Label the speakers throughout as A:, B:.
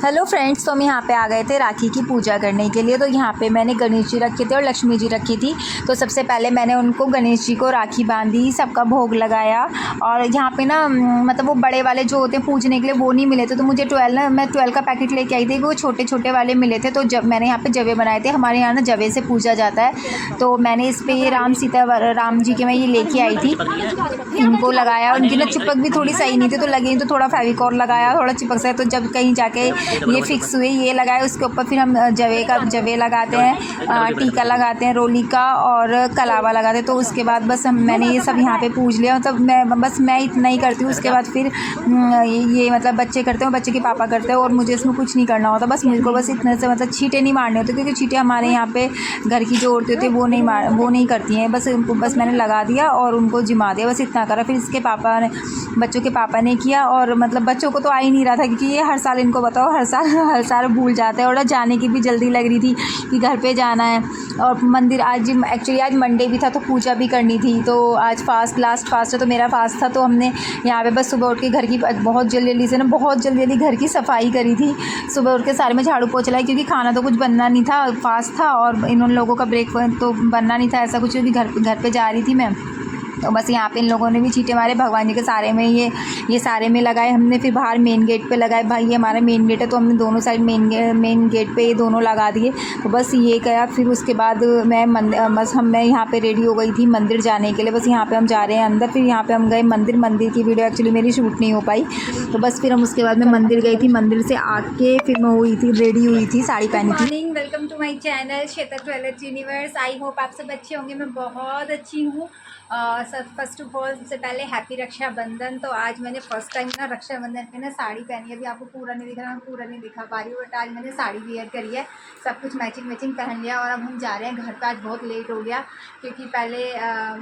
A: Hello friends, तो हम यहाँ पे आ गए थे राखी की पूजा करने के लिए। तो यहाँ पे मैंने गणेश जी रखे थे और लक्ष्मी जी रखी थी। तो सबसे पहले मैंने उनको गणेश जी को राखी बांधी, सबका भोग लगाया। और यहाँ पे ना मतलब वो बड़े वाले जो होते हैं पूजने के लिए वो नहीं मिले थे, तो मुझे मैं 12 का पैकेट लेके आई थी। वो छोटे छोटे वाले मिले थे, तो जब मैंने यहाँ पे जवे बनाए थे। हमारे यहाँ ना जवे से पूजा जाता है, तो मैंने इस पर राम जी के मैं ये लेके आई थी। इनको लगाया, उनकी ना चिपक भी थोड़ी सही नहीं थी, तो लगी तो थोड़ा फेविकॉल लगाया, थोड़ा चिपक सा। तो जब कहीं जाके ये फिक्स हुए, ये लगाए, उसके ऊपर फिर हम जवे लगाते हैं, टीका लगाते हैं रोली का, और कलावा लगाते हैं। तो उसके बाद बस मैंने ये सब यहाँ पे पूज लिया। मतलब मैं इतना ही करती हूँ। उसके बाद फिर ये मतलब बच्चे करते हैं, बच्चे के पापा करते हैं, और मुझे इसमें कुछ नहीं करना होता। बस मुझको बस इतने से मतलब छींटे नहीं मारने होते, क्योंकि छींटे हमारे यहाँ पे घर की जो औरतें होती है वो नहीं करती हैं। बस मैंने लगा दिया और उनको जिमा दिया, बस इतना करा। फिर इसके पापा ने, बच्चों के पापा ने किया। और मतलब बच्चों को तो आ ही नहीं रहा था, क्योंकि ये हर साल, इनको बताओ, हर साल भूल जाते हैं। और जाने की भी जल्दी लग रही थी कि घर पे जाना है। और मंदिर एक्चुअली आज मंडे भी था, तो पूजा भी करनी थी। तो आज लास्ट फास्ट है, तो मेरा फास्ट था। तो हमने यहाँ पे बस सुबह उठ के घर की बहुत जल्दी से ना बहुत जल्दी घर की सफाई करी थी। सुबह उठ के सारे में झाड़ू पोछा लगाया, क्योंकि खाना तो कुछ बनना नहीं था, फास्ट था। और इन लोगों का ब्रेकफास्ट तो बनना नहीं था ऐसा कुछ, क्योंकि घर पे जा रही थी मैं। तो बस यहाँ पे इन लोगों ने भी छींटे मारे भगवान जी के सारे में, ये सारे में लगाए हमने। फिर बाहर मेन गेट पे लगाए। भाई ये हमारा मेन गेट है, तो हमने दोनों साइड मेन गेट पे ये दोनों लगा दिए। तो बस ये गया। फिर उसके बाद मैं यहाँ पे रेडी हो गई थी मंदिर जाने के लिए। बस यहाँ पे हम जा रहे हैं अंदर। फिर यहाँ पे हम गए मंदिर की वीडियो एक्चुअली मेरी शूट नहीं हो पाई। तो बस फिर हम उसके बाद मैं मंदिर गई थी। मंदिर से आके फिर मैं रेडी हुई थी, साड़ी पहनी थी।
B: Welcome to my channel Shweta jewellers universe. I hope आप सब अच्छे होंगे। मैं बहुत अच्छी हूँ। फर्स्ट ऑफ ऑल सबसे पहले हैप्पी रक्षाबंधन। तो आज मैंने फर्स्ट टाइम ना रक्षाबंधन पे ना साड़ी पहनी है। अभी आपको पूरा नहीं दिखा, मैं पूरा नहीं दिखा पा रही हूँ, बट आज मैंने साड़ी वेयर करी है, सब कुछ मैचिंग पहन लिया। और अब हम जा रहे हैं घर पे। आज बहुत लेट हो गया, क्योंकि पहले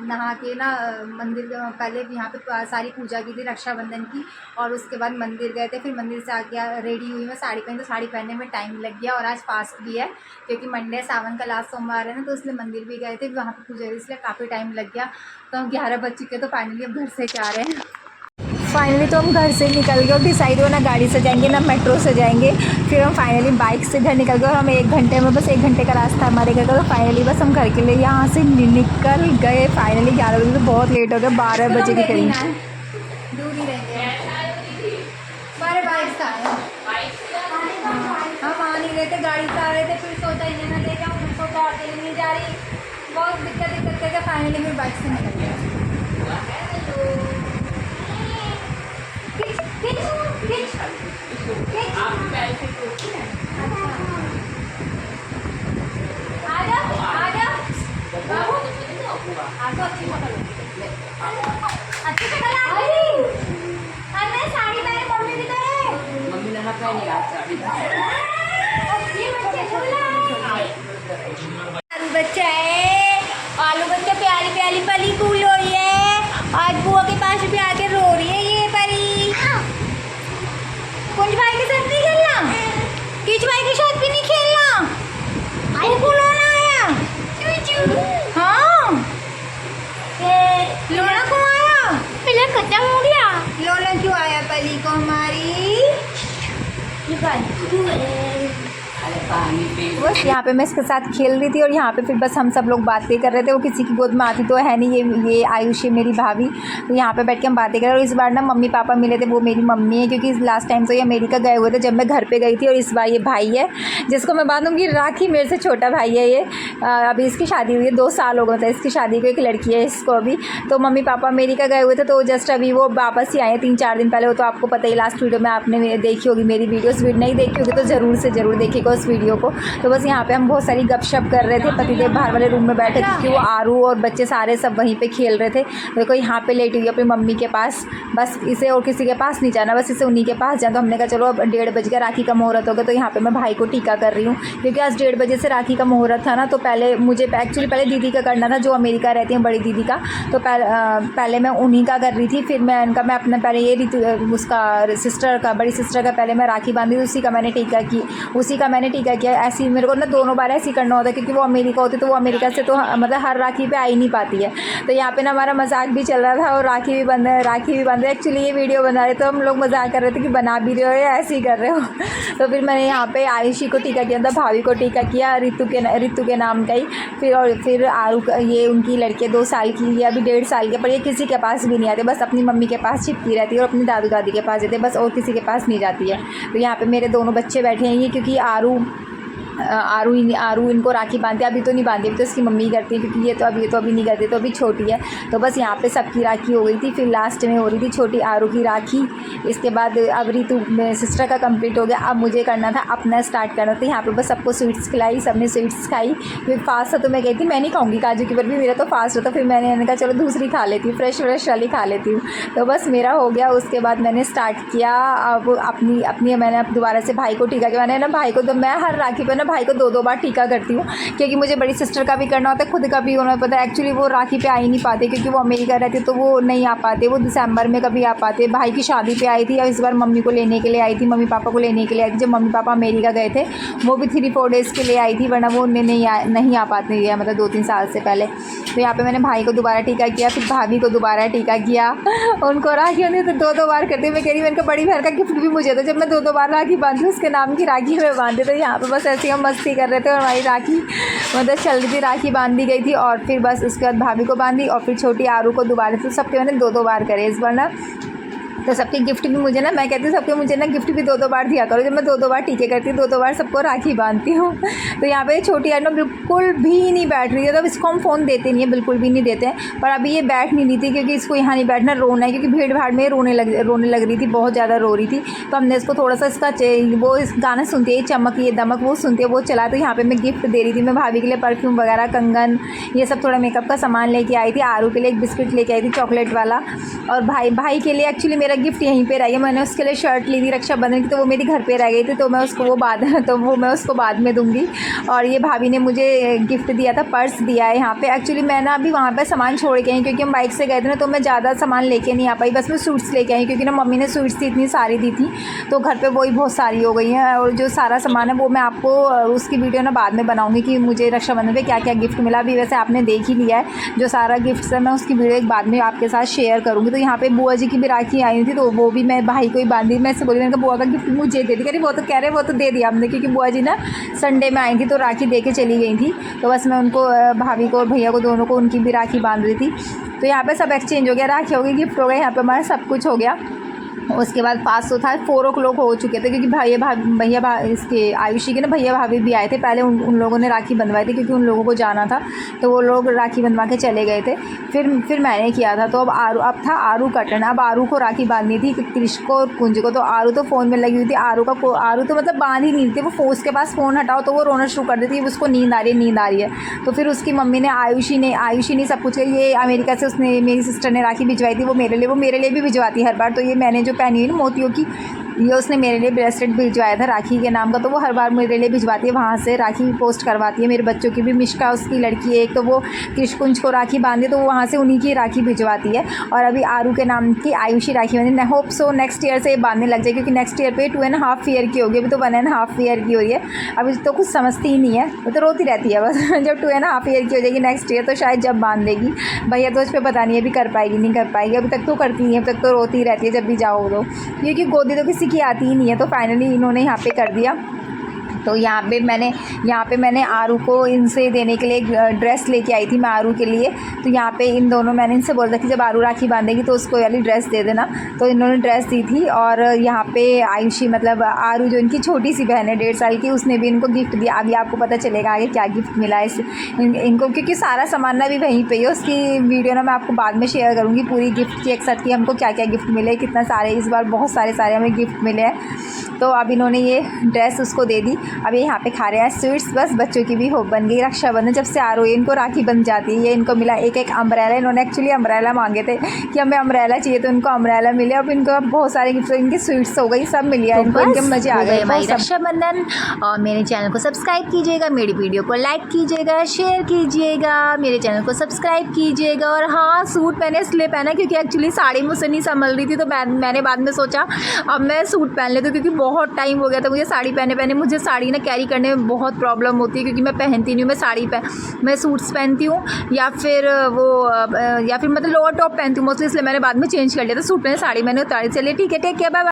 B: नहा के ना मंदिर, पहले यहाँ पे सारी पूजा की थी रक्षाबंधन की, और उसके बाद मंदिर गए थे। फिर मंदिर से आके रेडी हुई मैं साड़ी पहनी, तो साड़ी पहनने में टाइम लग गया। और आज फास्ट भी है, क्योंकि मंडे सावन का लास्ट सोमवार है ना, तो इसलिए मंदिर भी गए थे, वहाँ पे पूजा, इसलिए काफ़ी टाइम लग गया। तो हम 11 बज चुके, तो फाइनली अब घर से जा रहे हैं।
A: फाइनली तो हम घर से निकल गए, और डिसाइड हुआ ना गाड़ी से जाएंगे ना मेट्रो से जाएंगे। फिर हम फाइनली बाइक से घर निकल गए, और हम 1 घंटे में, बस 1 घंटे का रास्ता हमारे घर का। तो फाइनली बस हम घर के लिए यहाँ से निकल गए। फाइनली 11 बजे, तो बहुत लेट हो गया, 12 बजे के करीब।
B: दूर ही रहेंगे, हमारे बाइक से आए हम आ नहीं रहे थे, गाड़ी से आ रहे थे। फिर सोचा इन्हें ना ले जाऊँ, फिर सोचा अकेले नहीं जा रही, बहुत दिक्कत करके फाइनली फिर बाइक से निकल गया। अच्छी शक्ल आ गई। अरे साड़ी पहने, मम्मी भी तो है।
C: मम्मी ने ना पहनी आज साड़ी।
B: आलू बच्चा है, आलू बच्चा प्यारी प्यारी पली कूल हो रही है। आज बुआ के पास भी आके रो रही है ये परी। कुंज भाई के साथ नहीं खेलना, किच भाई के साथ भी नहीं खेलना। कूल होना आया। हाँ, लोना क्यों आया? पहले खत्म हो गया। लोना क्यों आया पली को हमारी?
A: बस यहाँ पे मैं इसके साथ खेल रही थी, और यहाँ पे फिर बस हम सब लोग बातें कर रहे थे। वो किसी की गोद में आती तो है नहीं, ये आयुष है मेरी भाभी। तो यहाँ पे बैठ के हम बातें कर रहे। और इस बार ना मम्मी पापा मिले थे, वो मेरी मम्मी है, क्योंकि लास्ट टाइम तो ये अमेरिका गए हुए थे जब मैं घर पे गई थी। और इस बार ये भाई है, जिसको मैं बांधूंगी राखी, मेरे से छोटा भाई है ये। अभी इसकी शादी हुई है, 2 साल हो गए थे इसकी शादी को, एक लड़की है इसको अभी। तो मम्मी पापा अमेरिका गए हुए थे, तो जस्ट अभी वो वापस ही आए 3-4 दिन पहले। वो तो आपको पता ही, लास्ट वीडियो में आपने देखी होगी मेरी वीडियोस। नहीं देखी होगी तो ज़रूर से ज़रूर देखिएगा उस वीडियो को। तो बस यहाँ पे हम बहुत सारी गपशप कर रहे थे। पतिदेव बाहर वाले रूम में बैठे थे, क्योंकि वो आरू और बच्चे सारे सब वहीं पे खेल रहे थे। देखो यहाँ पे लेटी हुई अपनी मम्मी के पास, बस इसे और किसी के पास नहीं जाना, बस इसे उन्हीं के पास जाना। तो हमने कहा चलो अब 1:30 बज गया, राखी का मुहूर्त हो गया। तो यहाँ पे मैं भाई को टीका कर रही हूँ, क्योंकि आज 1:30 बजे से राखी का मुहूर्त था ना। तो पहले मुझे एक्चुअली पहले दीदी का करना था, जो अमेरिका रहती हैं, बड़ी दीदी का। तो पहले मैं उन्हीं का कर रही थी। फिर मैं अपना पहले ये उसका सिस्टर का, बड़ी सिस्टर का पहले मैं राखी बांधी, उसी का मैंने टीका की, उसी का मैंने टीका किया। ऐसे ही मेरे को ना दोनों बार ऐसे ही करना होता है, क्योंकि वो अमेरिका होती है तो वो अमेरिका से तो मतलब हर राखी पे आ ही नहीं पाती है। तो यहाँ पे ना हमारा मजाक भी चल रहा था और राखी भी बंद है। एक्चुअली ये वीडियो बना रहे तो हम लोग मजाक कर रहे थे कि बना भी रहे हो या ऐसे ही कर रहे हो। तो फिर मैंने यहाँ पे आयुषी को टीका किया था, भाभी को टीका किया, रितु के नाम का ही। फिर आरू ये उनकी लड़की 2 साल की, ये अभी 1.5 साल के, पर ये किसी के पास भी नहीं आते, बस अपनी मम्मी के पास छिपती रहती है और अपनी दादू दादी के पास जाती है, बस और किसी के पास नहीं जाती है। तो यहाँ पे मेरे दोनों बच्चे बैठे हैं, ये क्योंकि आरू इनको राखी बांधती है। अभी तो नहीं बांधी, अभी तो इसकी मम्मी करती है, क्योंकि ये तो अभी नहीं करती, तो अभी छोटी है। तो बस यहाँ पे सबकी राखी हो गई थी। फिर लास्ट में हो रही थी छोटी आरू की राखी। इसके बाद अब रितु सिस्टर का कंप्लीट हो गया। अब मुझे करना था अपना स्टार्ट करना था। यहाँ पे बस सबको स्वीट्स खिलाई, सबने स्वीट्स खाई। फिर फास्ट था तो मैं गई थी, मैं नहीं खाऊंगी काजू की बर्फी, मेरा तो फास्ट होता। फिर मैंने कहा चलो दूसरी खा लेती हूँ, फ्रेश वाली खा लेती हूँ। तो बस मेरा हो गया। उसके बाद मैंने स्टार्ट किया अब अपनी मैंने दोबारा से भाई को टीका किया। मैंने ना भाई को, तो मैं हर राखी पर ना भाई को 2 बार टीका करती हूँ, क्योंकि मुझे बड़ी सिस्टर का भी करना होता है, खुद का भी होना पता है। एक्चुअली वो राखी पे आ ही नहीं पाते, क्योंकि वो अमेरिका रहते तो वो नहीं आ पाते, वो दिसंबर में कभी आ पाते। भाई की शादी पे आई थी और इस बार मम्मी को लेने के लिए आई थी, मम्मी पापा को लेने के लिए आई थी। जब मम्मी पापा अमेरिका गए थे वो भी 3-4 डेज़ के लिए आई थी, वरना वो नहीं आ पाते हैं, मतलब 2-3 साल से पहले। तो यहाँ पर मैंने भाई को दोबारा टीका किया, फिर भाभी को दोबारा टीका किया। उनको राखी होती तो 2-2 बार करती। मैं कह रही हूँ इनका बड़ी बहन का गिफ्ट भी मुझे था, जब मैं 2-2 बार राखी बांधी उसके नाम की राखी में बांधी। तो यहाँ पर बस ऐसे हम मस्ती कर रहे थे और हमारी राखी मतलब चल रही थी, राखी बांधी गई थी। और फिर बस उसके बाद भाभी को बांधी और फिर छोटी आरू को दोबारा। तो सबके मैंने 2-2 बार करे इस बार ना। तो सबके गिफ्ट भी मुझे ना, मैं कहती हूँ सबके मुझे ना गिफ्ट भी 2-2 बार दिया करो। जब मैं 2-2 बार टीके करती हूँ, 2-2 बार सबको राखी बांधती हूँ। तो यहाँ पे छोटी आरू बिल्कुल भी नहीं बैठ रही है, तो इसको हम फ़ोन देते नहीं है, बिल्कुल भी नहीं देते हैं। पर अभी ये बैठ नहीं रही थी, क्योंकि इसको यहाँ नहीं बैठना, रोना है, क्योंकि भीड़ भाड़ में रोने लग रही थी, बहुत ज़्यादा रो रही थी। तो हमने इसको थोड़ा सा वो इस गाना सुनती है, चमक ये दमक, वो सुनती है, वो चला। तो यहाँ पर मैं गिफ्ट दे रही थी। मैं भाभी के लिए परफ्यूम वगैरह, कंगन, ये सब थोड़ा मेकअप का सामान लेके आई थी। आरू के लिए एक बिस्किट लेके आई थी चॉकलेट वाला। और भाई के लिए एक्चुअली मेरा गिफ्ट यहीं पे रह गया। मैंने उसके लिए शर्ट ली थी रक्षाबंधन की, तो वो मेरी घर पे रह गई थी, तो मैं उसको बाद में दूंगी। और ये भाभी ने मुझे गिफ्ट दिया था, पर्स दिया है यहाँ पे। एक्चुअली मैं ना अभी वहाँ पे सामान छोड़ के आई, क्योंकि हम बाइक से गए थे ना, तो मैं ज़्यादा सामान लेके नहीं आ पाई। बस मैं सूट्स लेके आई, क्योंकि ना मम्मी ने सूट्स इतनी सारी दी थी, तो घर पर वही बहुत सारी हो गई हैं। और जो सारा सामान है वो मैं आपको उसकी वीडियो ना बाद में बनाऊँगी कि मुझे रक्षाबंधन पर क्या क्या गिफ्ट मिला। अभी वैसे आपने देख ही लिया है जो सारा गिफ्ट्स है, मैं उसकी वीडियो एक बाद में आपके साथ शेयर करूँगी। तो यहाँ पर बुआ जी की भी राखी आई थी, तो वो भी मैं भाई को ही बांधी। मैं से बोली, मैंने कहा बुआ का गिफ्ट मुझे दे दी। कह रही वो तो कह रहे वो तो दे दिया हमने, क्योंकि बुआ जी ना संडे में आई थी तो राखी दे के चली गई थी। तो बस मैं उनको, भाभी को और भैया को, दोनों को उनकी भी राखी बांध रही थी। तो यहाँ पे सब एक्सचेंज हो गया, राखी हो गई, गिफ्ट हो गया, यहाँ पे हमारा सब कुछ हो गया। उसके बाद 500 था, 4 o'clock हो चुके थे, क्योंकि भैया इसके आयुषी के ना भैया भाभी भी आए थे। पहले उन लोगों ने राखी बंधवाई थी, क्योंकि उन लोगों को जाना था, तो वो लोग राखी बंधवा के चले गए थे। फिर मैंने किया था। तो अब था आरू का टर्न। अब आरू को राखी बांधनी थी, कृष को और कुंज को। तो आरू तो फ़ोन में लगी हुई थी। आरू तो मतलब बांध ही नहीं थी, वो उसके पास फ़ोन हटाओ तो वो रोना शुरू कर देती है, उसको नींद आ रही है। तो फिर उसकी मम्मी ने, आयुषी ने सब कुछ, ये अमेरिका से उसने, मेरी सिस्टर ने राखी भिजवाई थी, वो मेरे लिए भी भिजवाती है हर बार। तो ये मैंने जो पहनी हुई ना मोतियों की, ये उसने मेरे लिए ब्रेसलेट भिजवाया था राखी के नाम का, तो वो हर बार मेरे लिए भिजवाती है, वहाँ से राखी पोस्ट करवाती है। मेरे बच्चों की भी, मिश्का उसकी लड़की है एक, तो वो कृष्कुंज को राखी बांधी, तो वो वहाँ से उन्हीं की राखी भिजवाती है। और अभी आरू के नाम की आयुषी राखी बांधी। होप सो नेक्स्ट ईयर से ये बांधने लग जाए, क्योंकि नेक्स्ट ईयर पे 2.5 ईयर की होगी, अभी तो 1.5 ईयर की हो रही है। अभी तो कुछ समझती ही नहीं है, वो तो रोती रहती है बस। जब 2.5 ईयर की हो जाएगी नेक्स्ट ईयर, तो शायद जब बांध देगी। भैया तो उस पर पता नहीं है अभी कर पाएगी नहीं कर पाएगी, अभी तक तो करती नहीं है, अभी तक तो रोती रहती है जब भी जाओ तो, क्योंकि गोदी तो किसी की आती ही नहीं है। तो फाइनली इन्होंने यहाँ पे कर दिया। तो यहाँ पे मैंने आरू को इनसे देने के लिए एक ड्रेस लेके आई थी मैं आरू के लिए। तो यहाँ पे इन दोनों, मैंने इनसे बोला था कि जब आरू राखी बांधेगी तो उसको वाली ड्रेस दे देना, तो इन्होंने ड्रेस दी थी। और यहाँ पे आयुषी, मतलब आरू जो इनकी छोटी सी बहन है 1.5 साल की, उसने भी इनको गिफ्ट दिया। अभी आपको पता चलेगा आगे क्या गिफ्ट मिला है इनको, क्योंकि सारा सामान ना भी वहीं पे है। उसकी वीडियो ना मैं आपको बाद में शेयर करूँगी पूरी गिफ्ट की एक साथ, कि हमको क्या क्या गिफ्ट मिले, कितना सारे, इस बार बहुत सारे हमें गिफ्ट मिले हैं। तो अब इन्होंने ये ड्रेस उसको दे दी। अब ये यहाँ पे खा रहे हैं स्वीट्स। बस बच्चों की भी होप बन गई। रक्षाबंधन जब से आ रही है इनको राखी बन जाती है। ये इनको मिला एक अम्ब्रेला। इन्होंने एक्चुअली अम्ब्रेला मांगे थे कि हमें अम्ब्रेला चाहिए, तो इनको अम्ब्रेला मिले। अब इनको बहुत सारे गिफ्ट, इनकी स्वीट्स हो गई, सब मिल गया इनको, इनके मजे आ गए हमारी रक्षाबंधन। और मेरे चैनल को सब्सक्राइब कीजिएगा, मेरी वीडियो को लाइक कीजिएगा, शेयर कीजिएगा, मेरे चैनल को सब्सक्राइब कीजिएगा। और हाँ, सूट मैंने इसलिए पहना क्योंकि एक्चुअली साड़ी मुझसे नहीं संभल रही थी, तो मैंने बाद में सोचा अब मैं सूट पहन लेती हूँ, क्योंकि बहुत टाइम हो गया था मुझे साड़ी पहने। मुझे साड़ी साड़ी ना कैरी करने में बहुत प्रॉब्लम होती है, क्योंकि मैं पहनती नहीं हूँ, मैं सूट्स पहनती हूँ या फिर मतलब लोअर टॉप पहनती हूँ मोस्टली, इसलिए मैंने बाद में चेंज कर लिया था। सूट पहने, साड़ी मैंने उतारी। चलिए ठीक है, टेक केयर, बाय बाय।